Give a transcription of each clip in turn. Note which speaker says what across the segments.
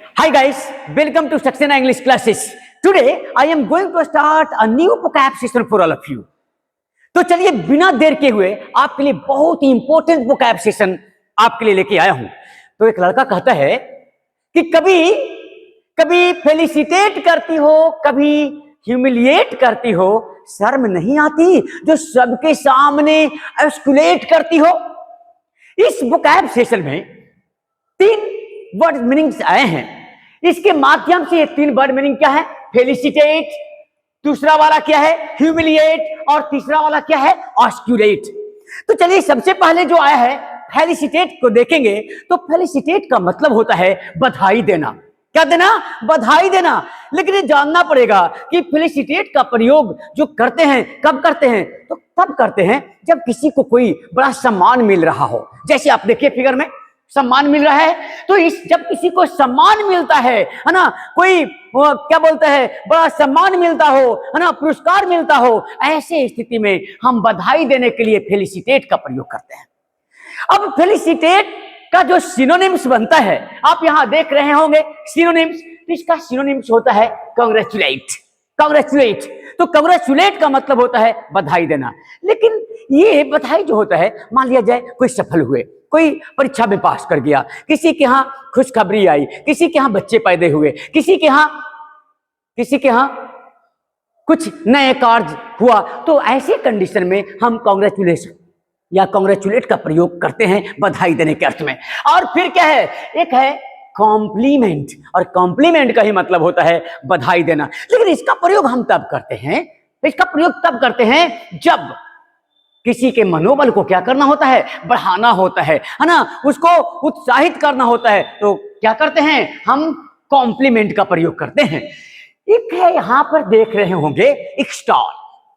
Speaker 1: Hi guys, welcome to Saxena English classes. Today I am going to start a new vocab session for all of you. तो चलिए बिना देर के हुए आपके लिए बहुत ही इंपॉर्टेंट vocab सेशन आपके लिए लेके आया हूं। तो एक लड़का कहता है कि कभी कभी फेलिसिटेट करती हो, कभी ह्यूमिलिएट करती हो, शर्म नहीं आती जो सबके सामने एस्कुलेट करती हो। इस vocab सेशन में 3 वर्ड मीनिंग्स आए हैं। इसके माध्यम से ये 3 वर्ड मीनिंग क्या है? फेलिसिटेट, दूसरा वाला क्या है? ह्यूमिलिएट, और तीसरा वाला क्या है? ऑस्क्यूलेट। तो चलिए सबसे पहले जो आया है फेलिसिटेट को देखेंगे। तो फेलिसिटेट का मतलब होता है बधाई देना। क्या देना? बधाई देना। लेकिन ये जानना पड़ेगा कि फेलिसिटेट का प्रयोग जो करते हैं कब करते हैं? तो तब करते हैं जब किसी को कोई बड़ा सम्मान मिल रहा हो। जैसे आप देखिए फिगर में सम्मान मिल रहा है, तो इस जब किसी को सम्मान मिलता है ना, कोई क्या बोलते हैं, बड़ा सम्मान मिलता हो, है ना, पुरस्कार मिलता हो, ऐसे स्थिति में हम बधाई देने के लिए फेलिसिटेट का प्रयोग करते हैं। अब फेलिसिटेट का जो सिनोनिम्स बनता है आप यहां देख रहे होंगे सिनोनिम्स। तो इसका सिनोनिम्स होता है कांग्रेचुलेट। कांग्रेचुलेट, तो कांग्रेचुलेट का मतलब होता है बधाई देना। लेकिन ये बधाई जो होता है, मान लिया जाए कोई सफल हुए, कोई परीक्षा में पास कर गया, किसी के यहाँ खुशखबरी आई, किसी के यहाँ बच्चे पैदा हुए, किसी के यहाँ कुछ नए कार्य हुआ, तो ऐसे कंडीशन में हम कांग्रेचुलेशन या कांग्रेचुलेट का प्रयोग करते हैं बधाई देने के अर्थ में। और फिर क्या है? एक है कॉम्प्लीमेंट, और कॉम्प्लीमेंट का ही मतलब होता है बधाई देना। लेकिन इसका प्रयोग हम तब करते हैं, जब किसी के मनोबल को क्या करना होता है? बढ़ाना होता है ना, उसको उत्साहित करना होता है। तो क्या करते हैं? हम कॉम्प्लीमेंट का प्रयोग करते हैं। एक है यहां पर देख रहे होंगे एक्सटॉल।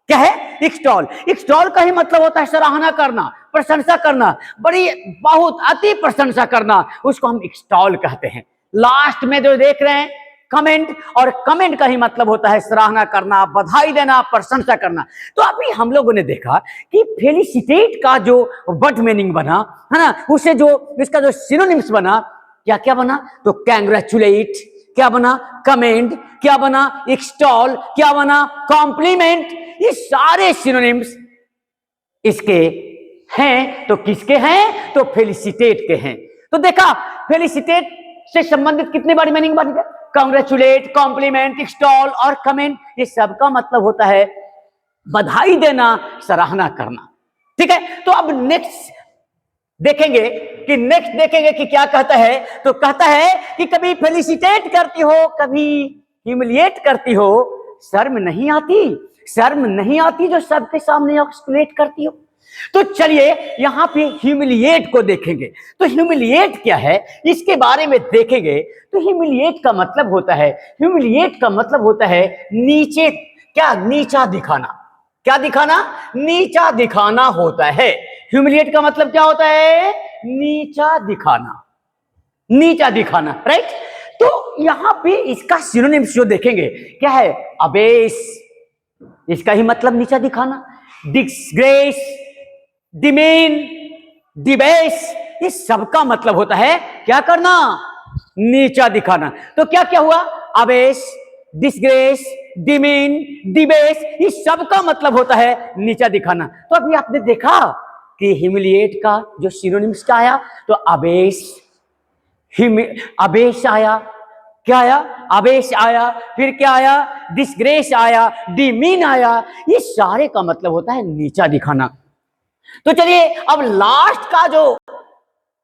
Speaker 1: क्या है? एक्सटॉल। एक्सटॉल का ही मतलब होता है सराहना करना, प्रशंसा करना, बड़ी बहुत अति प्रशंसा करना, उसको हम एक्सटॉल कहते हैं। लास्ट में जो देख रहे हैं कमेंट, और कमेंट का ही मतलब होता है सराहना करना, बधाई देना, प्रशंसा करना। तो अभी हम लोगों ने देखा कि फेलिसिटेट का जो वर्ड मीनिंग बना है ना, उसे जो इसका जो सिनोनिम्स बना, क्या क्या बना? तो कैंग्रेचुलेट, क्या बना? कमेंट, क्या बना? एक्सटॉल, क्या बना? कॉम्प्लीमेंट। ये सारे सिनोनिम्स इसके हैं। तो किसके हैं? तो फेलिसिटेट के हैं। तो देखा फेलिसिटेट से संबंधित कितने वर्ड मीनिंग बन गए? कांग्रेचुलेट, कॉम्प्लीमेंट, एक्सटॉल और कमेंट। ये सबका मतलब होता है बधाई देना, सराहना करना। ठीक है, तो अब नेक्स्ट देखेंगे कि क्या कहता है। तो कहता है कि कभी फेलिसिटेट करती हो, कभी ह्यूमिलिएट करती हो, शर्म नहीं आती जो सबके सामने एक्सक्लेट करती हो। तो चलिए यहां पे ह्यूमिलिएट को देखेंगे। तो ह्यूमिलिएट क्या है इसके बारे में देखेंगे। तो ह्यूमिलिएट का मतलब होता है नीचे, क्या? नीचा दिखाना। क्या दिखाना? नीचा दिखाना होता है। ह्यूमिलिएट का मतलब क्या होता है? नीचा दिखाना, राइट। तो यहां पे इसका सिनोनिम्स जो देखेंगे क्या है? अबेस, इसका ही मतलब नीचा दिखाना। डिसग्रेस, डिमेन, डिबेस, इस सबका मतलब होता है क्या करना? नीचा दिखाना। तो क्या क्या हुआ? अबेस, डिसग्रेस, डिमेन, डिबेस, इस सबका मतलब होता है नीचा दिखाना। तो अभी आपने देखा कि ह्यूमिलिएट का जो सिनोनिम्स क्या आया? तो अबेस आया, क्या आया? अबेस आया, फिर क्या आया? डिसग्रेस आया, डिमीन आया। ये सारे का मतलब होता है नीचा दिखाना। तो चलिए अब लास्ट का जो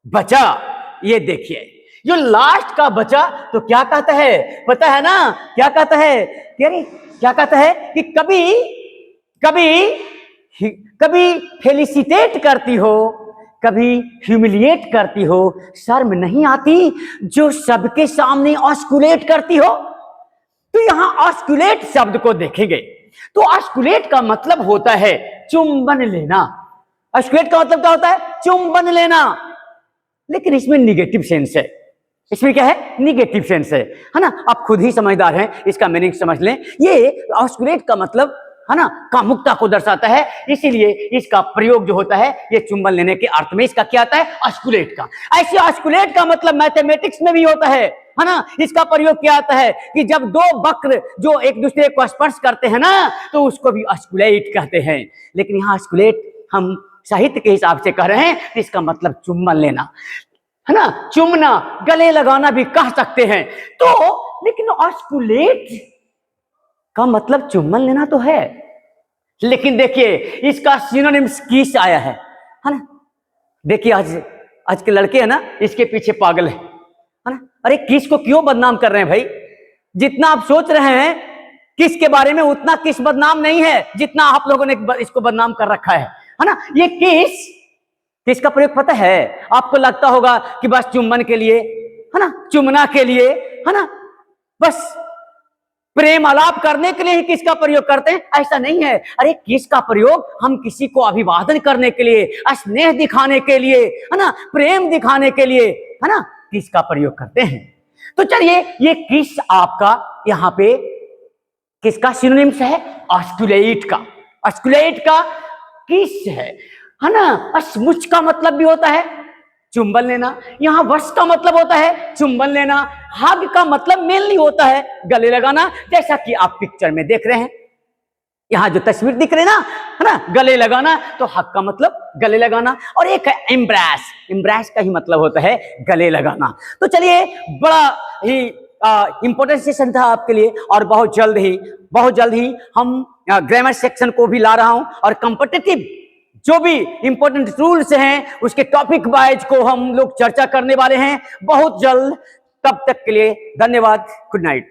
Speaker 1: बचा ये देखिए। जो लास्ट का बचा तो क्या कहता है? पता है ना क्या कहता है? क्या कहता है कि कभी फेलिसिटेट करती हो, कभी ह्यूमिलिएट करती हो, शर्म नहीं आती जो सबके सामने ऑस्कुलेट करती हो। तो यहां ऑस्कुलेट शब्द को देखेंगे। तो ऑस्कुलेट का मतलब होता है चुंबन लेना। ऑस्कुलेट का मतलब क्या होता है? चुंबन लेना। लेकिन इसमें निगेटिव सेंस है। इसमें क्या है? निगेटिव सेंस है ना। आप खुद ही समझदार हैं, इसका मीनिंग समझ लें। ये ऑस्कुलेट का मतलब है ना कामुकता को दर्शाता है, इसीलिए इसका प्रयोग जो होता है ये चुंबन लेने के अर्थ में इसका क्या आता है? ऑस्कुलेट का। ऐसे ऑस्कुलेट का मतलब मैथमेटिक्स में भी होता है। है ना। इसका प्रयोग किया जाता है कि जब दो वक्र जो एक दूसरे को स्पर्श करते हैं ना, तो उसको भी अस्कुलेट कहते हैं। लेकिन यहाँ अस्कुलेट हम साहित्य के हिसाब से कह रहे हैं, तो इसका मतलब चुम्बन लेना, है ना, चुमना, गले लगाना भी कह सकते हैं। तो लेकिन अस्कुलेट का मतलब चुम्बन लेना तो है, लेकिन देखिए इसका सिनोनिम्स किस आया है ना। देखिए आज के लड़के हैं ना, इसके पीछे पागल है ना। अरे किस को क्यों बदनाम कर रहे हैं भाई? जितना आप सोच रहे हैं किस के बारे में, उतना किस बदनाम नहीं है जितना आप लोगों ने इसको बदनाम कर रखा है ना। ये किस का प्रयोग पता है आपको? लगता होगा कि बस चुम्बन के लिए, है ना, चुमना के लिए, है ना, बस प्रेम आलाप करने के लिए ही किसका प्रयोग करते हैं, ऐसा नहीं है। अरे किस का प्रयोग हम किसी को अभिवादन करने के लिए, स्नेह दिखाने के लिए, है ना, प्रेम दिखाने के लिए, है ना, किस का प्रयोग करते हैं। तो चलिए ये किस आपका यहाँ पे किसका सिनोनिम्स है? अस्कुलेट का। अस्कुलेट का किस है ना। स्मुच का मतलब भी होता है चुंबन लेना, यहाँ वश का मतलब होता है चुंबन लेना, हग का मतलब मेनली होता है गले लगाना, जैसा कि आप पिक्चर में देख रहे हैं। यहाँ जो तस्वीर दिख रही है ना, गले लगाना, तो हग का मतलब गले लगाना, और एक है एम्ब्रेस। एम्ब्रेस का ही मतलब होता है गले लगाना। तो चलिए बड़ा ही इंपॉर्टेंट सेशन था आपके लिए, और बहुत जल्द ही हम ग्रामर सेक्शन को भी ला रहा हूं, और कॉम्पिटिटिव जो भी इंपॉर्टेंट रूल्स हैं उसके टॉपिक वाइज को हम लोग चर्चा करने वाले हैं बहुत जल्द। तब तक के लिए धन्यवाद। Good night.